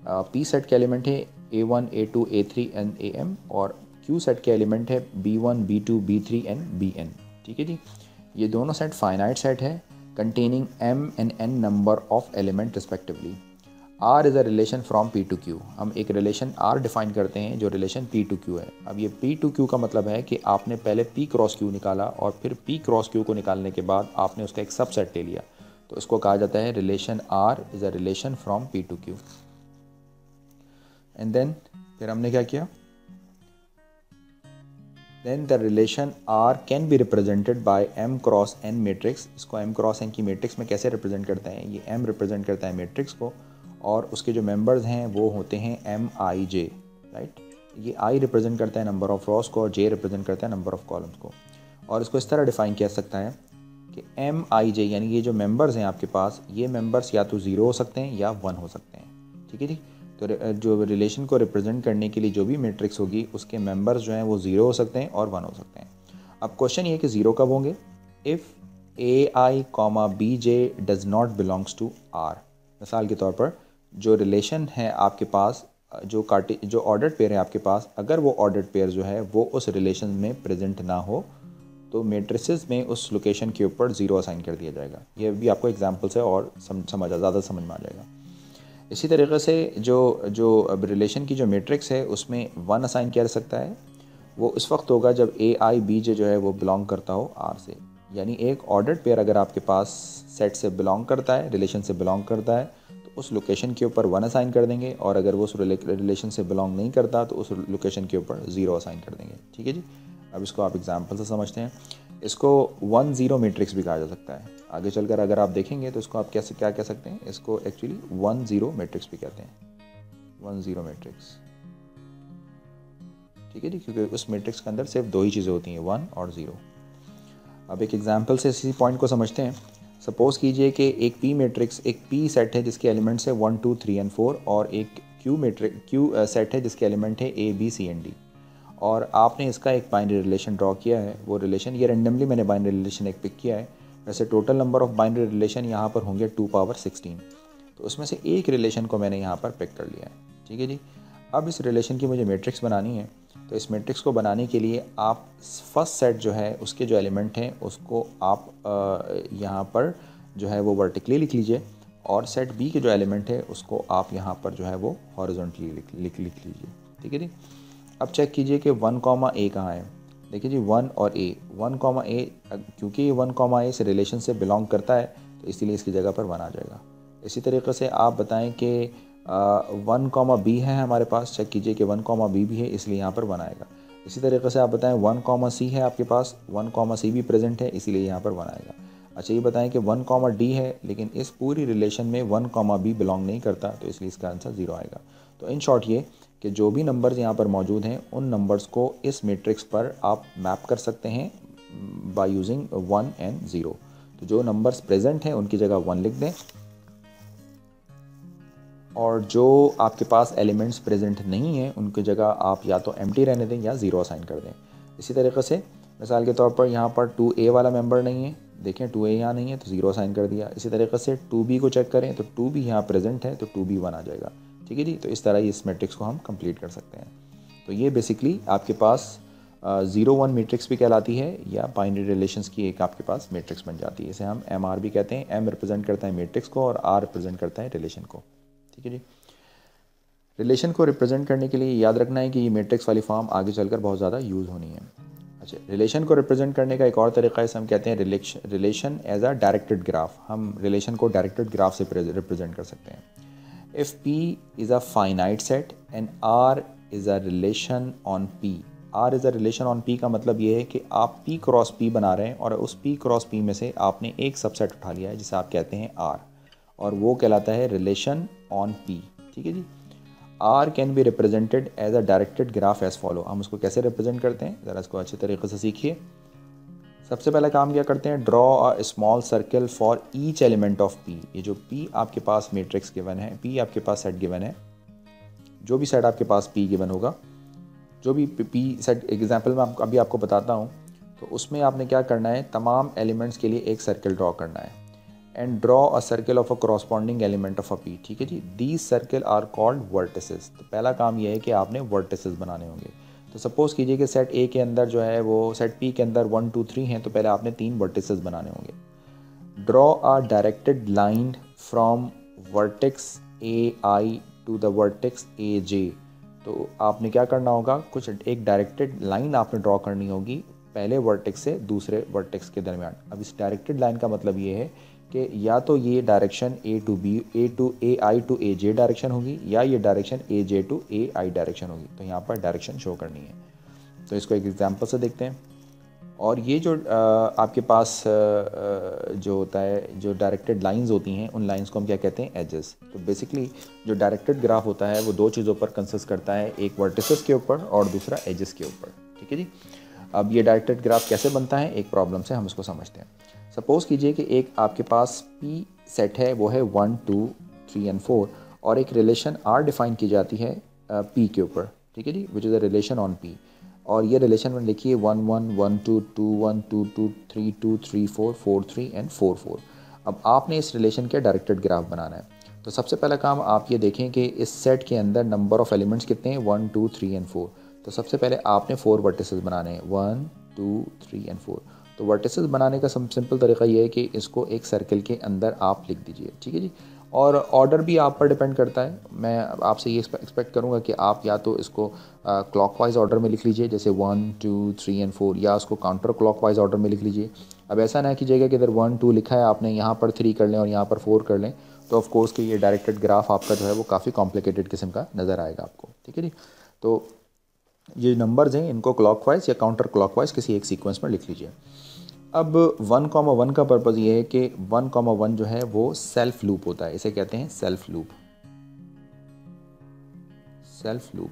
पी सेट के एलिमेंट है A1 A2 A3 and AM, और क्यू सेट के एलिमेंट है B1 B2 B3 and BN। ठीक है जी। ये दोनों सेट फाइनाइट सेट है containing m and n number of element respectively. R is a relation from P to Q। हम एक रिलेशन R डिफाइन करते हैं जो रिलेशन P to Q है। अब ये P to Q का मतलब है कि आपने पहले P क्रॉस Q निकाला और फिर P क्रॉस Q को निकालने के बाद आपने उसका एक सबसेट ले लिया, तो इसको कहा जाता है relation R is a relation from P to Q। And then फिर हमने क्या किया, then the relation R can be represented by M cross N matrix। इसको M cross N की मैट्रिक्स में कैसे रिप्रेजेंट करते हैं, ये M रिप्रेजेंट करता है मैट्रिक्स को, और उसके जो मेंबर्स हैं वो होते हैं MIJ, राइट। ये I रिप्रेजेंट करता है नंबर ऑफ़ रॉस को और J रिप्रेजेंट करता है नंबर ऑफ़ कॉलम्स को। और इसको इस तरह डिफाइन किया सकता है कि MIJ यानी ये जो मेंबर्स हैं आपके पास, ये मेंबर्स या तो 0 हो सकते हैं या 1 हो सकते हैं। ठीक है जी। तो जो रिलेशन को रिप्रेजेंट करने के लिए जो भी मैट्रिक्स होगी उसके मेंबर्स जो हैं वो 0 हो सकते हैं और 1 हो सकते हैं। अब क्वेश्चन ये है कि 0 कब होंगे, if AI, BJ does not belongs to R। मिसाल के तौर पर जो रिलेशन है आपके पास, जो ऑर्डर्ड पेयर है आपके पास, अगर वो ऑर्डर्ड पेयर जो है वो उस रिलेशन में प्रेजेंट ना हो तो मेट्रिसेस में उस लोकेशन के ऊपर 0 असाइन कर दिया जाएगा। ये भी आपको एग्जांपल से और ज़्यादा समझ में आ जाएगा। इसी तरीके से जो अब रिलेशन की जो मैट्रिक्स है उसमें 1 असाइन किया जा सकता है, वो उस वक्त होगा जब AIBJ जो है वो बिलोंग करता हो R से। यानी एक ऑर्डर्ड पेयर अगर आपके पास सेट से बिलोंग करता है, रिलेशन से बिलोंग करता है, तो उस लोकेशन के ऊपर 1 असाइन कर देंगे, और अगर वो उस रिलेशन से बिलोंग नहीं करता तो उस लोकेशन के ऊपर 0 असाइन कर देंगे। ठीक है जी। अब इसको आप एग्जाम्पल से समझते हैं। इसको 1-0 मैट्रिक्स भी कहा जा सकता है। आगे चलकर अगर आप देखेंगे तो इसको आप क्या कह सकते हैं, इसको एक्चुअली 1-0 मैट्रिक्स भी कहते हैं। 1-0 मैट्रिक्स, ठीक है जी, क्योंकि उस मैट्रिक्स के अंदर सिर्फ 2 ही चीज़ें होती हैं, 1 और 0। अब एक एग्जांपल से इसी पॉइंट को समझते हैं। सपोज़ कीजिए कि एक P मैट्रिक्स, एक P सेट है जिसके एलिमेंट्स है 1, 2, 3 और 4, और एक Q सेट है जिसके एलिमेंट है A, B, C and D, और आपने इसका एक बाइनरी रिलेशन ड्रॉ किया है। वो रिलेशन, ये रेंडमली मैंने बाइनरी रिलेशन एक पिक किया है। वैसे total number of binary relation यहाँ पर होंगे 2 पावर 16, तो उसमें से एक रिलेशन को मैंने यहाँ पर पिक कर लिया है। ठीक है जी। अब इस रिलेशन की मुझे मैट्रिक्स बनानी है, तो इस मैट्रिक्स को बनाने के लिए आप फर्स्ट सेट जो है उसके जो एलिमेंट हैं उसको आप यहाँ पर जो है वो वर्टिकली लिख लीजिए, और सेट बी के जो एलिमेंट है उसको आप यहाँ पर जो है वो हॉरिजॉन्टली लिख लीजिए। ठीक है जी। अब चेक कीजिए कि 1, A कहाँ है। देखिए जी 1 और A, 1, A, क्योंकि ये 1, A इस रिलेशन से बिलोंग करता है तो इसीलिए इसकी जगह पर 1 आ जाएगा। इसी तरीके से आप बताएं कि 1, B है हमारे पास, चेक कीजिए कि 1, B भी है, इसलिए यहाँ पर 1 आएगा। इसी तरीके से आप बताएं 1, C है आपके पास, 1, C भी प्रेजेंट है, इसीलिए यहाँ पर 1 आएगा। अच्छा ये बताएं कि 1, D है, लेकिन इस पूरी रिलेशन में 1, B बिलोंग नहीं करता, तो इसलिए इसका आंसर 0 आएगा। तो इन शॉर्ट ये कि जो भी नंबर्स यहाँ पर मौजूद हैं उन नंबर्स को इस मैट्रिक्स पर आप मैप कर सकते हैं बाय यूजिंग 1 and 0। तो जो नंबर्स प्रेजेंट हैं उनकी जगह 1 लिख दें, और जो आपके पास एलिमेंट्स प्रेजेंट नहीं हैं उनकी जगह आप या तो एम्प्टी रहने दें या 0 असाइन कर दें। इसी तरीके से मिसाल के तौर पर यहाँ पर 2A वाला मेंबर नहीं है, देखें 2A यहाँ नहीं है तो 0 असाइन कर दिया। इसी तरीके से 2B को चेक करें तो 2B यहाँ प्रेजेंट है तो 2B 1 आ जाएगा। ठीक है जी। तो इस तरह इस मैट्रिक्स को हम कंप्लीट कर सकते हैं। तो ये बेसिकली आपके पास 0-1 मैट्रिक्स भी कहलाती है, या बाइनरी रिलेशंस की एक आपके पास मैट्रिक्स बन जाती है। इसे हम MR भी कहते हैं। M रिप्रेजेंट करता है मैट्रिक्स को और R रिप्रेजेंट करता है रिलेशन को। ठीक है जी। रिलेशन को रिप्रेजेंट करने के लिए याद रखना है कि ये मैट्रिक्स वाली फॉर्म आगे चलकर बहुत ज़्यादा यूज़ होनी है। अच्छा, रिलेशन को रिप्रेजेंट करने का एक और तरीका है, हम कहते हैं relation as a directed graph. हम रिलेशन को डायरेक्टेड ग्राफ से रिप्रेजेंट कर सकते हैं। If P is a finite set and R is a relation on P, R is a relation on P का मतलब ये है कि आप P क्रॉस P बना रहे हैं और उस P क्रॉस P में से आपने एक सबसेट उठा लिया है जिसे आप कहते हैं R, और वो कहलाता है रिलेशन ऑन P। ठीक है जी। R can be represented as a directed graph as follow. हम उसको कैसे रिप्रेजेंट करते हैं, ज़रा इसको अच्छे तरीके से सीखिए। सबसे पहला काम क्या करते हैं, draw a small circle for each element of P। ये जो P आपके पास मैट्रिक्स गिवन है, P आपके पास सेट गिवन है, जो भी सेट आपके पास P गिवन होगा, जो भी P सेट एग्जांपल में अभी आपको बताता हूँ, तो उसमें आपने क्या करना है, तमाम एलिमेंट्स के लिए एक सर्कल ड्रॉ करना है। And draw a circle of a corresponding element of a P। ठीक है जी। These circle are called vertices. तो पहला काम यह है कि आपने वर्टिसेस बनाने होंगे। तो सपोज़ कीजिए कि सेट ए के अंदर जो है वो सेट पी के अंदर 1, 2, 3 हैं, तो पहले आपने 3 वर्टिसेस बनाने होंगे। Draw a directed line from vertex AI to the vertex AJ। तो आपने क्या करना होगा, कुछ एक डायरेक्टेड लाइन आपने ड्रॉ करनी होगी पहले वर्टेक्स से दूसरे वर्टेक्स के दरमियान। अब इस डायरेक्टेड लाइन का मतलब ये है कि या तो ये direction A to B, AI to AJ direction होगी, या ये direction AJ to AI direction होगी। तो यहाँ पर डायरेक्शन शो करनी है। तो इसको एक एग्जांपल से देखते हैं। और ये जो आपके पास जो होता है, जो डायरेक्टेड लाइंस होती हैं, उन लाइंस को हम क्या कहते हैं, एजेस। तो बेसिकली जो डायरेक्टेड ग्राफ होता है वो 2 चीज़ों पर कंसिस्ट करता है, एक वर्टिसेस के ऊपर और दूसरा एजेस के ऊपर। ठीक है जी। अब ये डायरेक्टेड ग्राफ कैसे बनता है, एक प्रॉब्लम से हम इसको समझते हैं। सपोज़ कीजिए कि एक आपके पास P सेट है, वो है 1, 2, 3 और 4, और एक रिलेशन R डिफाइन की जाती है P के ऊपर। ठीक है जी, which is a relation on P। और ये रिलेशन में लिखिए 1, 1, 1, 2, 2, 1, 2, 2, 3, 2, 3, 4, 4, 3 एंड 4, 4। अब आपने इस रिलेशन के डायरेक्टेड ग्राफ बनाना है। तो सबसे पहला काम आप ये देखें कि इस सेट के अंदर नंबर ऑफ़ एलिमेंट्स कितने हैं, 1, 2, 3 एंड 4। तो सबसे पहले आपने 4 वर्टिसेस बनाने हैं, 1, 2, 3 एंड 4। तो वर्टिसेस बनाने का सिंपल तरीका ये है कि इसको एक सर्कल के अंदर आप लिख दीजिए, ठीक है जी। और ऑर्डर भी आप पर डिपेंड करता है। मैं आपसे ये एक्सपेक्ट करूँगा कि आप या तो इसको क्लॉकवाइज ऑर्डर में लिख लीजिए, जैसे 1, 2, 3 एंड 4, या उसको काउंटर क्लॉकवाइज ऑर्डर में लिख लीजिए। अब ऐसा ना कीजिएगा कि इधर 1, 2 लिखा है आपने, यहाँ पर 3 कर लें और यहाँ पर 4 कर लें, तो ऑफ कोर्स कि ये डायरेक्टेड ग्राफ आपका जो है वो काफ़ी कॉम्प्लिकेटेड किस्म का नज़र आएगा आपको, ठीक है जी। तो ये नंबर्स हैं, इनको क्लॉकवाइज या काउंटर क्लॉकवाइज किसी एक सीक्वेंस में लिख लीजिए। अब 1,1 का पर्पज़ ये है कि 1,1 जो है वो सेल्फ लूप होता है, इसे कहते हैं सेल्फ लूप। सेल्फ लूप,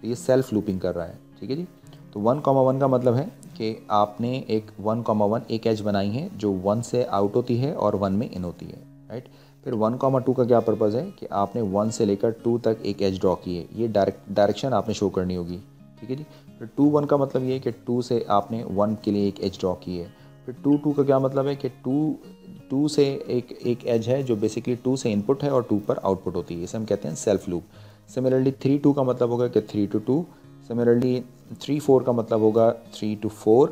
तो ये सेल्फ लूपिंग कर रहा है, ठीक है जी। तो 1,1 का मतलब है कि आपने एक 1,1 एक एज बनाई है जो 1 से आउट होती है और 1 में इन होती है, राइट। फिर 1,2 का क्या पर्पज़ है कि आपने 1 से लेकर 2 तक एक एज ड्रॉ की है, ये डायरेक्शन आपने शो करनी होगी, ठीक है जी। फिर 2,1 का मतलब ये है कि 2 से आपने 1 के लिए एक एज ड्रॉ की है। फिर 2,2 का क्या मतलब है कि 2 से एक एज है जो बेसिकली 2 से इनपुट है और 2 पर आउटपुट होती है, इसे हम कहते हैं सेल्फ लूप। सिमिलरली 3,2 का मतलब होगा कि 3 to 2। सिमिलरली 3,4 का मतलब होगा 3 to 4।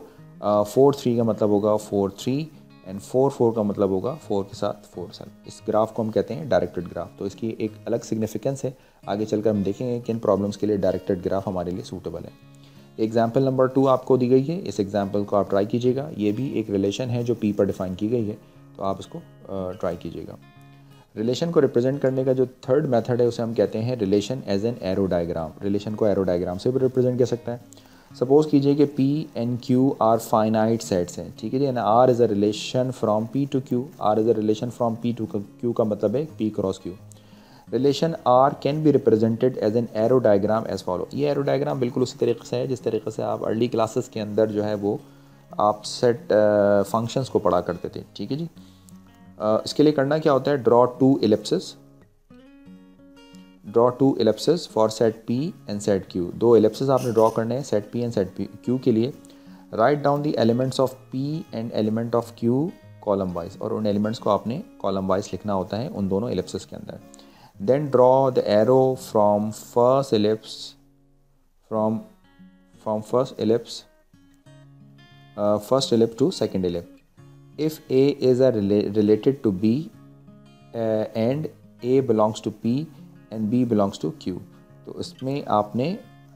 4,3 का मतलब होगा 4,3 एंड 4,4 का मतलब होगा 4 के साथ 4 सेल्फ। इस ग्राफ को हम कहते हैं डायरेक्टेड ग्राफ। तो इसकी एक अलग सिग्निफिकेंस है, आगे चलकर हम देखेंगे किन प्रॉब्लम्स के लिए डायरेक्टेड ग्राफ हमारे लिए सूटेबल है। एग्जाम्पल नंबर 2 आपको दी गई है, इस एग्जाम्पल को आप ट्राई कीजिएगा। ये भी एक रिलेशन है जो पी पर डिफाइन की गई है, तो आप इसको ट्राई कीजिएगा। रिलेशन को रिप्रेजेंट करने का जो थर्ड मेथड है उसे हम कहते हैं relation as an arrow diagram. Relation को एरो डायग्राम से भी रिप्रेजेंट कर सकता है। सपोज कीजिए कि P and Q are finite sets हैं, ठीक है जी, and R is a relation from P to Q। R is a relation from P to Q का मतलब है P cross Q। Relation R can be represented as an arrow diagram as follow. ये arrow diagram बिल्कुल उसी तरीके से है जिस तरीके से आप अर्ली क्लासेस के अंदर जो है वो आप सेट फंक्शंस को पढ़ा करते थे, ठीक है जी। इसके लिए करना क्या होता है, draw two ellipses for set P and set Q। 2 ellipses आपने ड्रॉ करने हैं set P and set Q के लिए। Write down the elements of P and element of Q column wise, और उन एलिमेंट्स को आपने कॉलम वाइज लिखना होता है उन दोनों एलिप्सेस के अंदर। Then draw the arrow from first ellipse to second ellipse if A is a related to B and A belongs to P and B belongs to Q। तो इसमें आपने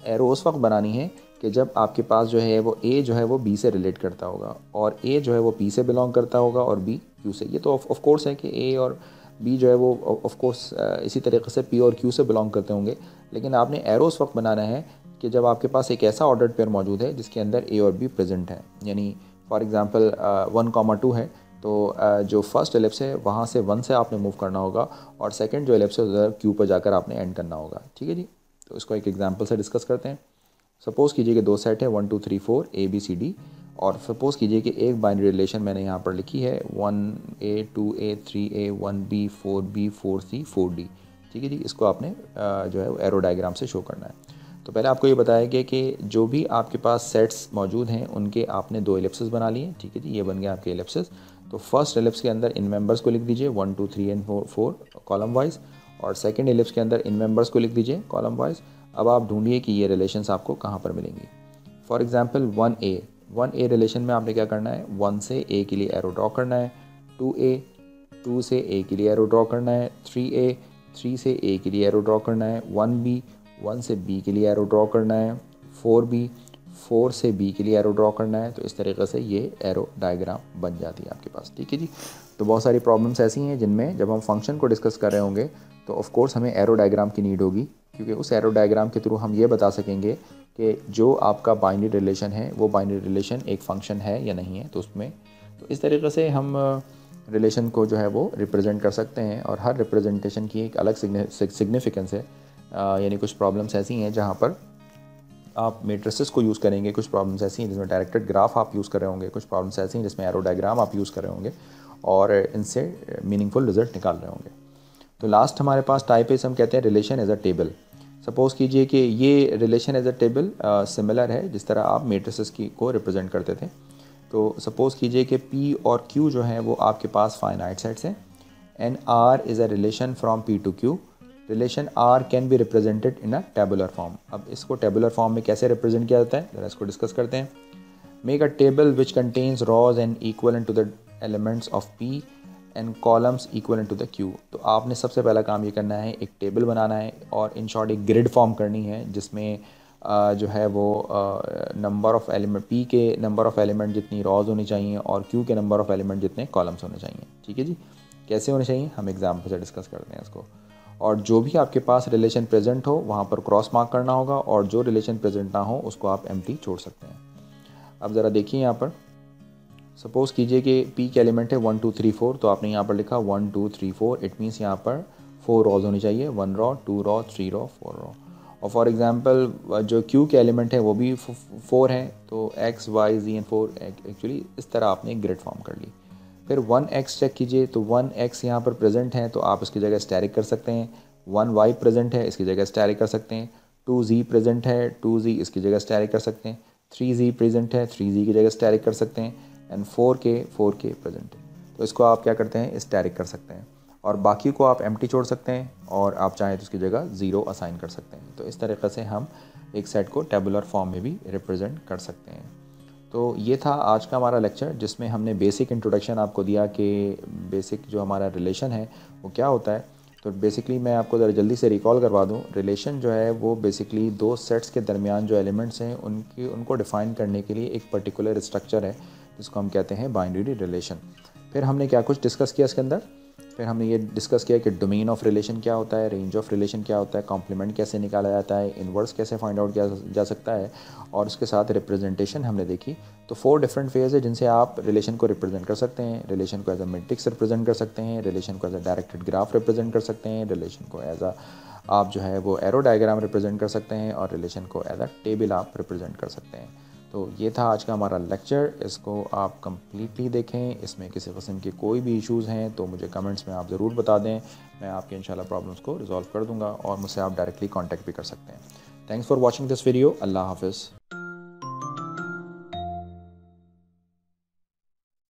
एरो उस वक्त बनानी है कि जब आपके पास जो है वो A जो है वो B से रिलेट करता होगा और A जो है वो P से बिलोंग करता होगा और B Q से। ये तो ऑफ कोर्स है कि A और B जो है वो ऑफ कोर्स इसी तरीके से P और Q से बिलोंग करते होंगे, लेकिन आपने एरो उस वक्त बनाना है कि जब आपके पास एक ऐसा ऑर्डर्ड पेयर मौजूद है जिसके अंदर A और B प्रेजेंट है। यानी फॉर एग्जांपल 1,2 है, तो जो फर्स्ट एलिप्स है वहाँ से 1 से आपने मूव करना होगा और सेकंड जो एलिप्स है उधर Q पर जाकर आपने एंड करना होगा, ठीक है जी। तो इसको एक एग्जांपल से डिस्कस करते हैं। सपोज़ कीजिए कि 2 सेट है 1, 2, 3, 4 ABCD, और सपोज़ कीजिए कि एक बाइनरी रिलेशन मैंने यहाँ पर लिखी है 1A 2A 3A 1B 4B 4C 4D, ठीक है जी। इसको आपने जो है एरो डायग्राम से शो करना है। तो पहले आपको ये बताया गया कि जो भी आपके पास सेट्स मौजूद हैं उनके आपने 2 एलिप्सेस बना लिए, ठीक है जी। ये बन गया आपके एलिप्सेस। तो फर्स्ट एलिप्स के अंदर इन मेंबर्स को लिख दीजिए 1, 2, 3 एंड 4 कॉलम वाइज, और सेकंड एलिप्स के अंदर इन मेंबर्स को लिख दीजिए कॉलम वाइज। अब आप ढूंढिए कि ये रिलेशंस आपको कहाँ पर मिलेंगी। फॉर एग्जांपल 1A रिलेशन में आपने क्या करना है, 1 से A के लिए एरो ड्रॉ करना है, 2 से A के लिए एरो ड्रॉ करना है, 3 से A के लिए एरो ड्रॉ करना है, 1 से B के लिए एरो ड्रॉ करना है, 4 से B के लिए एरो ड्रॉ करना है। तो इस तरीके से ये एरो डायग्राम बन जाती है आपके पास, ठीक है जी। तो बहुत सारी प्रॉब्लम्स ऐसी हैं जिनमें जब हम फंक्शन को डिस्कस कर रहे होंगे तो ऑफ कोर्स हमें एरो डायग्राम की नीड होगी, क्योंकि उस एरो डायग्राम के थ्रू हम ये बता सकेंगे कि जो आपका बाइनरी रिलेशन है वो बाइनरी रिलेशन एक फ़ंक्शन है या नहीं है। तो उसमें तो इस तरीके से हम रिलेशन को जो है वो रिप्रेजेंट कर सकते हैं, और हर रिप्रेजेंटेशन की एक अलग सिग्निफिकेंस है। यानी कुछ प्रॉब्लम्स ऐसी हैं जहाँ पर आप मेट्रिसेस को यूज़ करेंगे, कुछ प्रॉब्लम्स ऐसी हैं जिसमें डायरेक्टेड ग्राफ आप यूज़ कर रहे होंगे, कुछ प्रॉब्लम्स ऐसी हैं जिसमें एरो डायग्राम आप यूज़ कर रहे होंगे और इनसे मीनिंगफुल रिजल्ट निकाल रहे होंगे। तो लास्ट हमारे पास टाइप है, हम कहते हैं relation as a table. Suppose कीजिए कि ये relation as a table similar है जिस तरह आप मेट्रिसेस को रिप्रेजेंट करते थे। तो सपोज़ कीजिए कि P और Q जो है वो आपके पास फाइनाइट सेट्स हैं and R is a relation from P to Q। Relation R can be represented in a tabular form. अब इसको टेबुलर फॉर्म में कैसे रिप्रेजेंट किया जाता है ज़रा इसको डिस्कस करते हैं। Make a table which contains rows and equivalent to the elements of P and columns equivalent to the Q। तो आपने सबसे पहला काम ये करना है, एक टेबल बनाना है और इन शॉर्ट एक ग्रिड फॉर्म करनी है जिसमें जो है वो नंबर ऑफ़ एलिमेंट, P के नंबर ऑफ़ एलिमेंट जितनी रॉज होनी चाहिए और Q के नंबर ऑफ़ एलिमेंट जितने कॉलम्स होने चाहिए। ठीक है जी, कैसे होने चाहिए हम एग्जाम्पल से डिस्कस करते हैं इसको। और जो भी आपके पास रिलेशन प्रेजेंट हो वहाँ पर क्रॉस मार्क करना होगा और जो रिलेशन प्रेजेंट ना हो उसको आप एम्प्टी छोड़ सकते हैं। अब ज़रा देखिए यहाँ पर, सपोज़ कीजिए कि P के एलिमेंट है 1 2 3 4, तो आपने यहाँ पर लिखा 1 2 3 4, इट मीन्स यहाँ पर 4 रॉज होनी चाहिए, 1 रॉ 2 रॉ 3 रॉ 4 रॉ। और फॉर एग्जांपल जो Q के एलिमेंट है वो भी 4 है, तो X Y Z and 4 actually इस तरह आपने ग्रिड फॉर्म कर ली। फिर 1x चेक कीजिए, तो 1x यहाँ पर प्रेजेंट है तो आप इसकी जगह स्टैरिक कर सकते हैं। 1y प्रेजेंट है, इसकी जगह स्टैरिक कर सकते हैं। 2z प्रेजेंट है, 2z इसकी जगह स्टैरिक कर सकते हैं। 3z प्रेजेंट है, 3z की जगह स्टैरिक कर सकते हैं। एंड 4k प्रेजेंट है, तो इसको आप क्या करते हैं, स्टैरिक कर सकते हैं। और बाकी को आप एम्प्टी छोड़ सकते हैं और आप चाहें तो उसकी जगह 0 असाइन कर सकते हैं। तो इस तरीक़े से हम एक सेट को टेबुलर फॉर्म में भी रिप्रेजेंट कर सकते हैं। तो ये था आज का हमारा लेक्चर जिसमें हमने बेसिक इंट्रोडक्शन आपको दिया कि बेसिक जो हमारा रिलेशन है वो क्या होता है। तो बेसिकली मैं आपको ज़रा जल्दी से रिकॉल करवा दूँ, रिलेशन जो है वो बेसिकली दो सेट्स के दरमियान जो एलिमेंट्स हैं उनको डिफ़ाइन करने के लिए एक पर्टिकुलर स्ट्रक्चर है जिसको हम कहते हैं बाइनरी रिलेशन। फिर हमने क्या कुछ डिस्कस किया इसके अंदर, फिर हमने ये डिस्कस किया कि डोमेन ऑफ रिलेशन क्या होता है, रेंज ऑफ रिलेशन क्या होता है, कॉम्प्लीमेंट कैसे निकाला जाता है, इनवर्स कैसे फाइंड आउट किया जा सकता है, और उसके साथ रिप्रेजेंटेशन हमने देखी। तो 4 डिफरेंट फेज है जिनसे आप रिलेशन को रिप्रेजेंट कर सकते हैं। रिलेशन को एज अ मैट्रिक्स रिप्रेजेंट कर सकते हैं, रिलेशन को as a directed graph represent कर सकते हैं, रिलेशन को एज अ आप जो है वो एरो डायग्राम रिप्रेजेंट कर सकते हैं, और रिलेशन को एज अ टेबल आप रिप्रेजेंट कर सकते हैं। तो ये था आज का हमारा लेक्चर, इसको आप कम्प्लीटली देखें। इसमें किसी किस्म के कोई भी इश्यूज़ हैं तो मुझे कमेंट्स में आप ज़रूर बता दें, मैं आपके इंशाल्लाह प्रॉब्लम्स को रिजॉल्व कर दूंगा और मुझसे आप डायरेक्टली कांटेक्ट भी कर सकते हैं। Thanks for watching this video. अल्लाह हाफिज़।